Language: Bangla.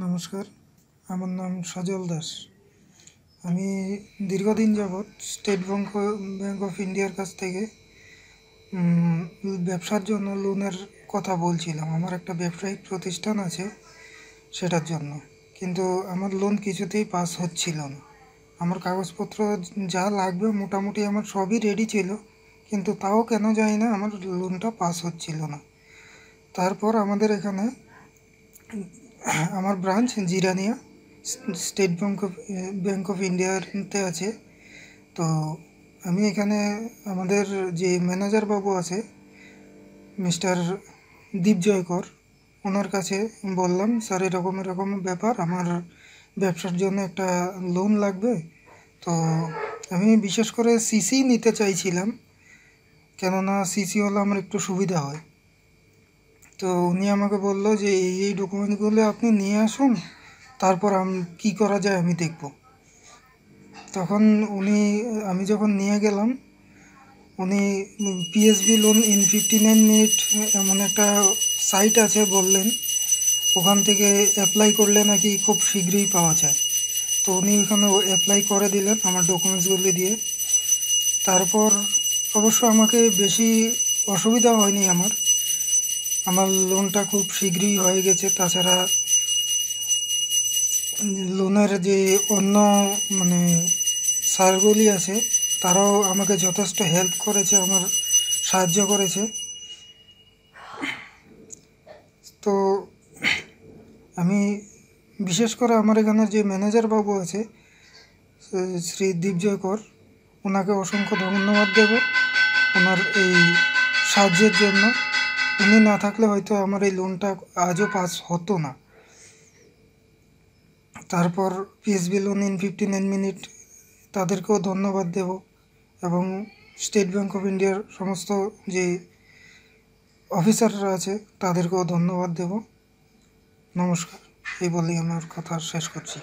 নমস্কার, আমার নাম সজল দাস। আমি দীর্ঘদিন যাবৎ স্টেট ব্যাংক অফ ইন্ডিয়ার কাছ থেকে ব্যবসার জন্য লোনের কথা বলছিলাম। আমার একটা ব্যবসায়িক প্রতিষ্ঠান আছে, সেটার জন্য। কিন্তু আমার লোন কিছুতেই পাস হচ্ছিল না। আমার কাগজপত্র যা লাগবে মোটামুটি আমার সবই রেডি ছিল, কিন্তু তাও কেন জানি না আমার লোনটা পাস হচ্ছিল না। তারপর আমাদের এখানে আমার branch Jirania state bank of ইন্ডিয়াতে আছে। তো আমি এখানে আমাদের যে ম্যানেজার বাবু আছে, মিস্টার দীপজয় কর, ওনার কাছে বললাম, স্যার এরকম এরকম ব্যাপার, আমার ব্যবসার জন্য একটা লোন লাগবে। তো আমি বিশেষ করে সিসি নিতে চাইছিলাম, কেননা সিসি হলে আমার একটু সুবিধা হয়। তো উনি আমাকে বললো যে এই ডকুমেন্টসগুলো আপনি নিয়ে আসুন, তারপর কী করা যায় আমি দেখব। তখন আমি যখন নিয়ে গেলাম, উনি পিএসবি লোন ইন 59 মিনিট এমন একটা সাইট আছে বললেন, ওখান থেকে অ্যাপ্লাই করলে নাকি খুব শীঘ্রই পাওয়া যায়। তো উনি ওখানে অ্যাপ্লাই করে দিলেন আমার ডকুমেন্টসগুলি দিয়ে। তারপর অবশ্য আমাকে বেশি অসুবিধা হয়নি, আমার লোনটা খুব শীঘ্রই হয়ে গেছে। তাছাড়া লোনের যে অন্য স্যারগুলি আছে, তারাও আমাকে যথেষ্ট হেল্প করেছে, আমার সাহায্য করেছে। তো আমি বিশেষ করে আমার এখানে যে ম্যানেজার বাবু আছে, শ্রী দীপজয় কর, ওনাকে অসংখ্য ধন্যবাদ দেব ওনার এই সাহায্যের জন্য। উনি না থাকলে হয়তো আমার এই লোনটা আজও পাস হতো না। তারপর পিএসবি লোন ইন 59 মিনিট, তাদেরকেও ধন্যবাদ দেব, এবং স্টেট ব্যাংক অফ ইন্ডিয়ার সমস্ত যে অফিসাররা আছে তাদেরকেও ধন্যবাদ দেব। নমস্কার, এই বলেই আমার কথা শেষ করছি।